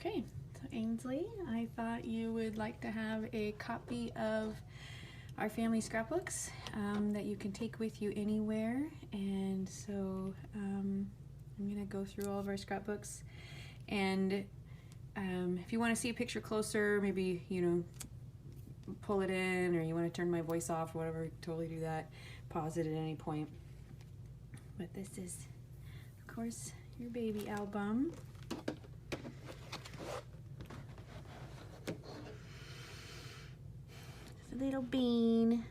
Okay, so Ainsley, I thought you would like to have a copy of our family scrapbooks that you can take with you anywhere. And so I'm gonna go through all of our scrapbooks, and if you want to see a picture closer, maybe, you know, pull it in, or you want to turn my voice off or whatever, totally do that. Pause it at any point. But this is, of course, your baby album. It's a little bean.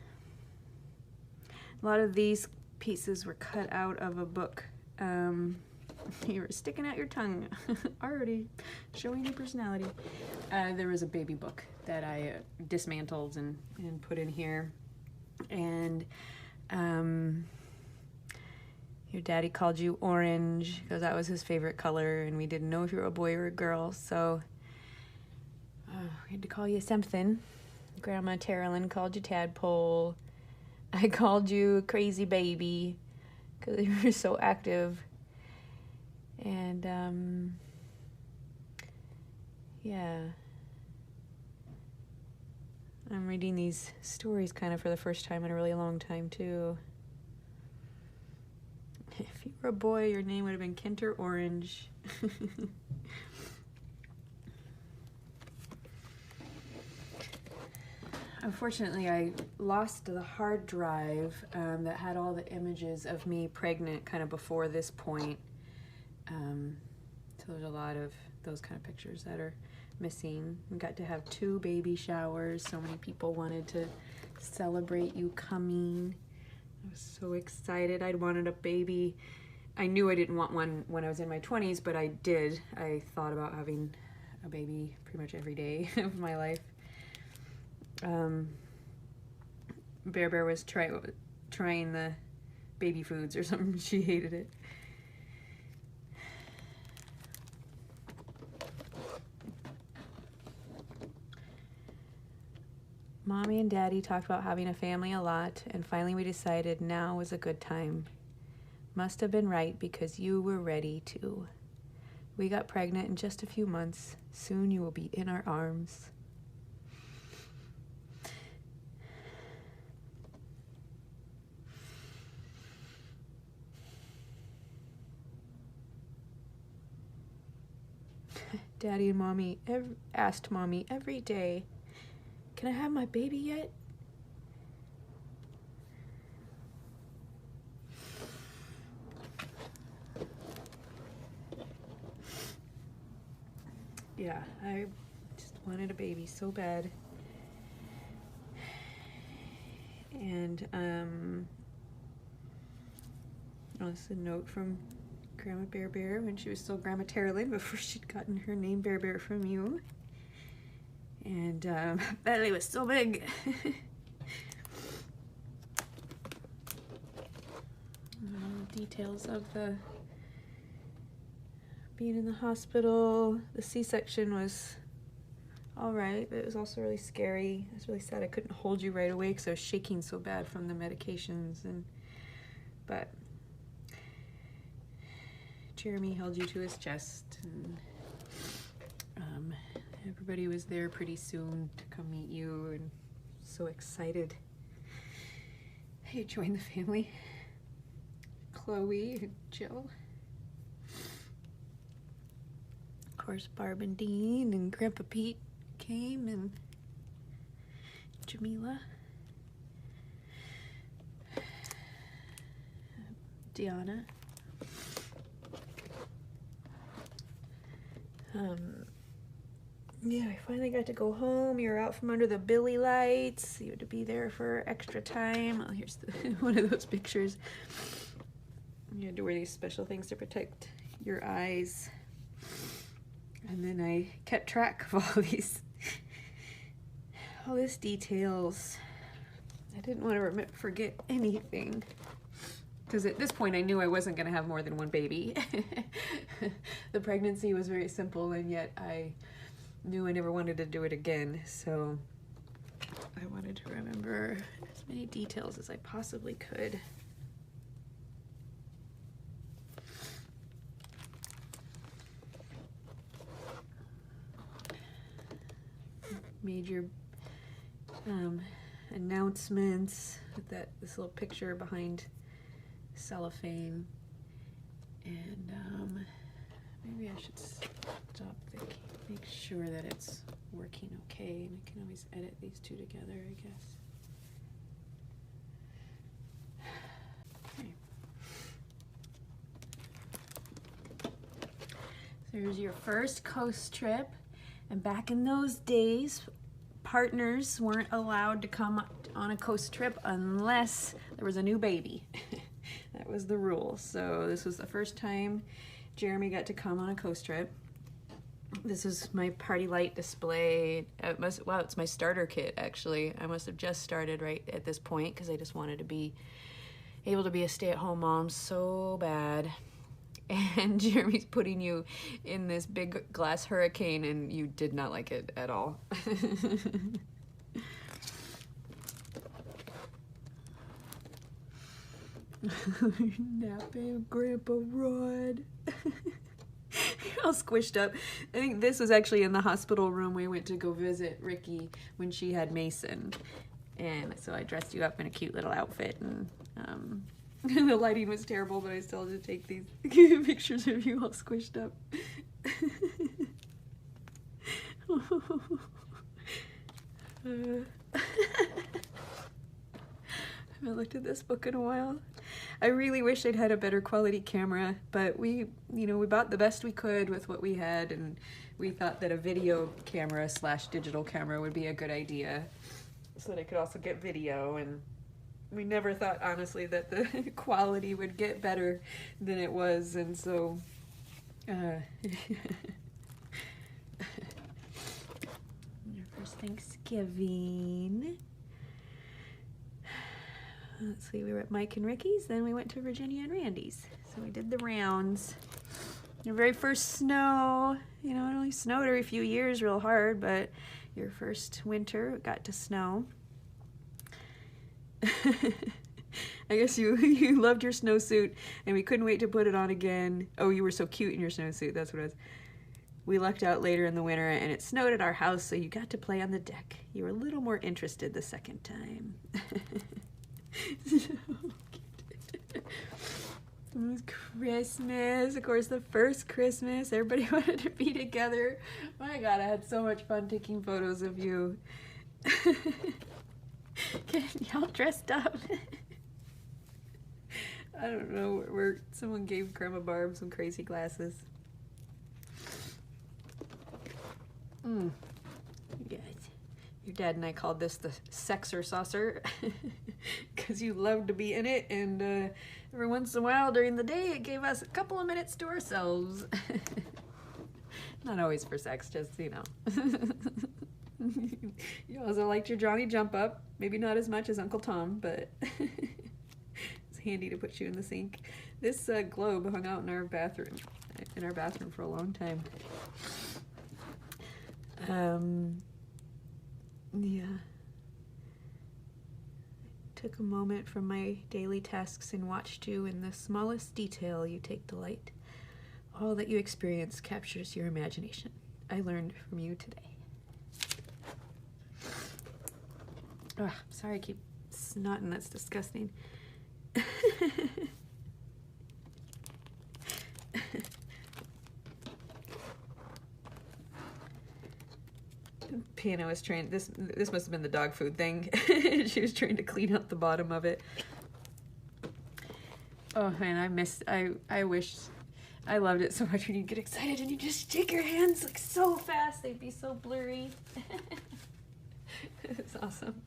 A lot of these pieces were cut out of a book. You were sticking out your tongue, already showing your personality. There was a baby book that I dismantled and put in here. And your daddy called you orange because that was his favorite color, and we didn't know if you were a boy or a girl, so we had to call you something. Grandma Terilyn called you Tadpole. I called you Crazy Baby because you were so active. And yeah, I'm reading these stories kind of for the first time in a really long time too. If you were a boy, your name would have been Kinter Orange. Unfortunately, I lost the hard drive that had all the images of me pregnant kind of before this point. So there's a lot of those kind of pictures that are missing. We got to have 2 baby showers. So many people wanted to celebrate you coming. I was so excited. I'd wanted a baby. I knew I didn't want one when I was in my 20s, but I did. I thought about having a baby pretty much every day of my life. Bear was trying the baby foods or something. She hated it. Mommy and Daddy talked about having a family a lot, and finally we decided now was a good time. Must have been right because you were ready too. We got pregnant in just a few months. Soon you will be in our arms. Daddy and Mommy asked Mommy every day, "Can I have my baby yet?" Yeah, I just wanted a baby so bad. And oh, this is a note from Grandma Bear when she was still Grandma Terilyn, before she'd gotten her name Bear from you. And belly was so big. Details of the being in the hospital. The C-section was all right, but it was also really scary. I was really sad I couldn't hold you right away because I was shaking so bad from the medications. But Jeremy held you to his chest, and everybody was there pretty soon to come meet you, and so excited you joined the family. Chloe and Jill. Of course, Barb and Dean and Grandpa Pete came, and Jamila. Deanna. Yeah, I finally got to go home. You were out from under the bili lights. You had to be there for extra time. Oh, here's one of those pictures. You had to wear these special things to protect your eyes. And then I kept track of all these details. I didn't want to forget anything, because at this point I knew I wasn't going to have more than one baby. The pregnancy was very simple, and yet I knew I never wanted to do it again, so I wanted to remember as many details as I possibly could. major announcements with this little picture behind cellophane. And maybe I should stop make sure that it's working okay, and I can always edit these two together, I guess. Okay. There's your first coast trip, and back in those days, partners weren't allowed to come on a coast trip unless there was a new baby. That was the rule. So this was the first time Jeremy got to come on a coast trip. This is my party light display. Wow, it's my starter kit, actually. I must have just started right at this point because I just wanted to be able to be a stay-at-home mom so bad. And Jeremy's putting you in this big glass hurricane, and you did not like it at all. Napping Grandpa Rod. You're all squished up. I think this was actually in the hospital room we went to go visit Ricky when she had Mason. And so I dressed you up in a cute little outfit, and the lighting was terrible, but I still had to take these pictures of you all squished up. I haven't looked at this book in a while. I really wish I'd had a better quality camera, but we bought the best we could with what we had, and we thought that a video camera / digital camera would be a good idea so that I could also get video, and we never thought, honestly, that the quality would get better than it was, and so your first Thanksgiving. Let's see, we were at Mike and Ricky's, then we went to Virginia and Randy's. So we did the rounds. Your very first snow, it only snowed every few years real hard, but your first winter it got to snow. I guess you loved your snowsuit, and we couldn't wait to put it on again. Oh, you were so cute in your snowsuit, that's what it was. We lucked out later in the winter, and it snowed at our house, so you got to play on the deck. You were a little more interested the second time. So cute. It was Christmas, of course, the first Christmas. Everybody wanted to be together. My God, I had so much fun taking photos of you. Getting y'all dressed up. I don't know where someone gave Grandma Barb some crazy glasses. Yes. Your dad and I called this the sexer saucer because you loved to be in it, and every once in a while during the day it gave us a couple of minutes to ourselves. Not always for sex, just, You also liked your Johnny jump up, maybe not as much as Uncle Tom, but it's handy to put you in the sink. This globe hung out in our bathroom for a long time. Yeah. I took a moment from my daily tasks and watched you. In the smallest detail, you take delight. All that you experience captures your imagination. I learned from you today. Oh, sorry, I keep snotting. That's disgusting. Piano was trying, this must have been the dog food thing. She was trying to clean up the bottom of it. Oh man, I wish, I loved it so much when you get excited and you just shake your hands like so fast, they'd be so blurry. It's awesome.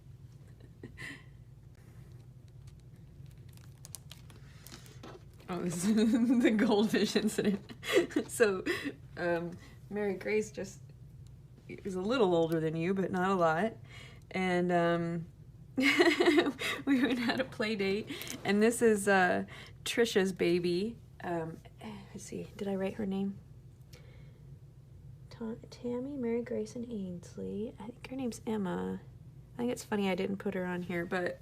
Oh, this is the goldfish incident. So, Mary Grace just is a little older than you, but not a lot. And we went and had a play date, and this is Trisha's baby. Let's see, did I write her name? Tammy, Mary Grace, and Ainsley. I think her name's Emma. I think it's funny I didn't put her on here, but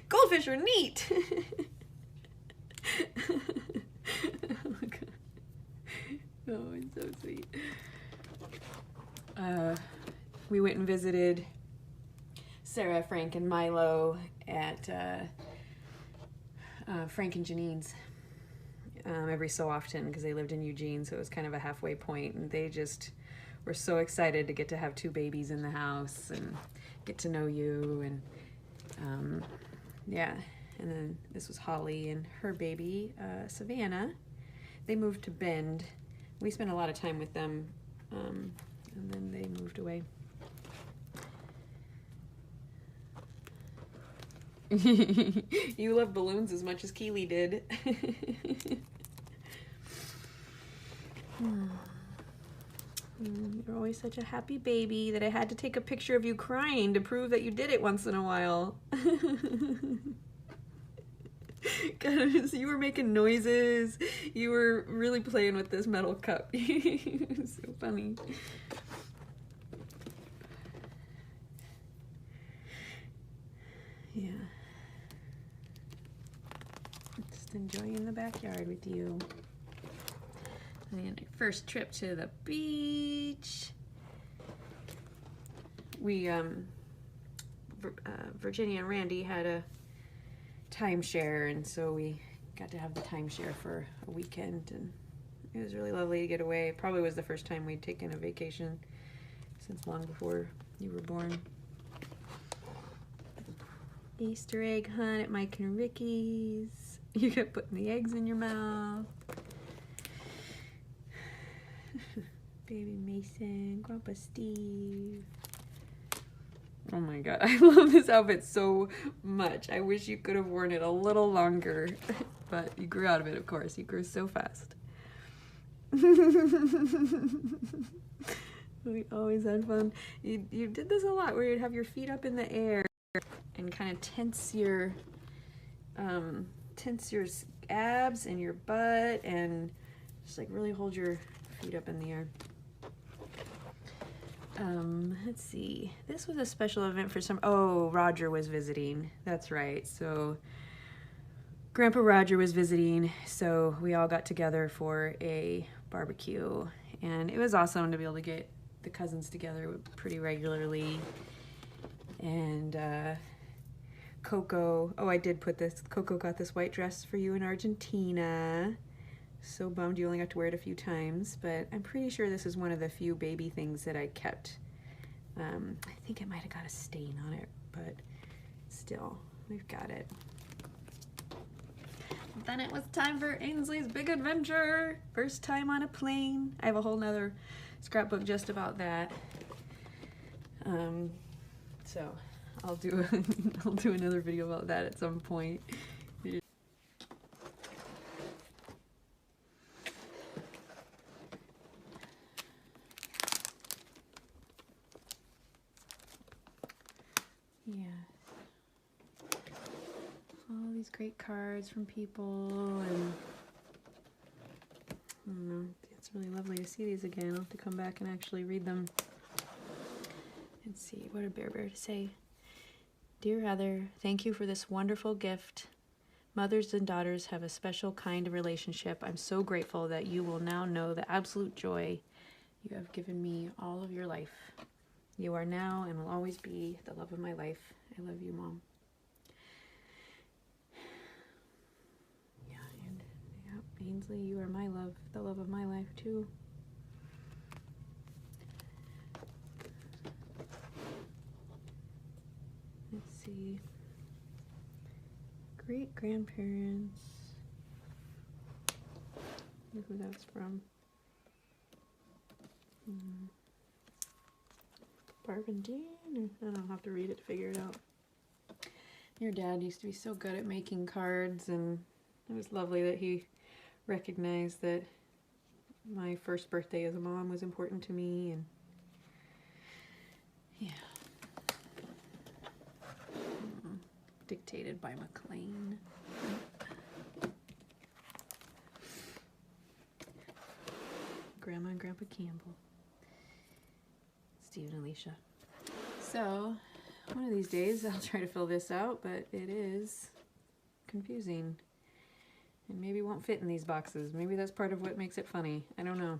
goldfish are neat. Oh my God. Oh, it's so sweet. we went and visited Sarah, Frank, and Milo at Frank and Janine's every so often because they lived in Eugene, so it was kind of a halfway point, and they just were so excited to get to have 2 babies in the house and get to know you, and yeah. And then this was Holly and her baby, Savannah. They moved to Bend. We spent a lot of time with them, and then they moved away. You love balloons as much as Keeley did. You're always such a happy baby that I had to take a picture of you crying to prove that you did it once in a while. God, you were making noises. You were really playing with this metal cup. So funny. Yeah. Just enjoying the backyard with you. And our first trip to the beach. We, Virginia and Randy had a timeshare, and so we got to have the timeshare for a weekend, and it was really lovely to get away. It probably was the first time we'd taken a vacation since long before you were born. Easter egg hunt at Mike and Ricky's. You kept putting the eggs in your mouth. Baby Mason, Grandpa Steve. Oh my God, I love this outfit so much. I wish you could have worn it a little longer, but you grew out of it, of course. You grew so fast. We always had fun. You did this a lot, where you'd have your feet up in the air and kind of tense your abs and your butt, and just like really hold your feet up in the air. Let's see. This was a special event for some. Oh, Roger was visiting. That's right. So Grandpa Roger was visiting, so we all got together for a barbecue, and it was awesome to be able to get the cousins together pretty regularly. And Coco, oh, I did put this, Coco got this white dress for you in Argentina. So bummed you only got to wear it a few times, but I'm pretty sure this is one of the few baby things that I kept. I think it might have got a stain on it, but still, we've got it. Then it was time for Ainsley's big adventure. First time on a plane. I have a whole nother scrapbook just about that. So I'll do another video about that at some point. Yeah. All these great cards from people, and I don't know, it's really lovely to see these again. I'll have to come back and actually read them and see. What did Bear to say? Dear Heather, thank you for this wonderful gift. Mothers and daughters have a special kind of relationship. I'm so grateful that you will now know the absolute joy you have given me all of your life. You are now and will always be the love of my life. I love you, Mom. Yeah, and yeah, Ainsley, you are my love, the love of my life too. Let's see. Great grandparents. Look who that's from. Barb and Dean? I don't have to read it to figure it out. Your dad used to be so good at making cards, and it was lovely that he recognized that my first birthday as a mom was important to me, and yeah. Dictated by McLean. Grandma and Grandpa Campbell. Steve and Alicia. So, one of these days I'll try to fill this out, but it is confusing. And maybe won't fit in these boxes. Maybe that's part of what makes it funny. I don't know.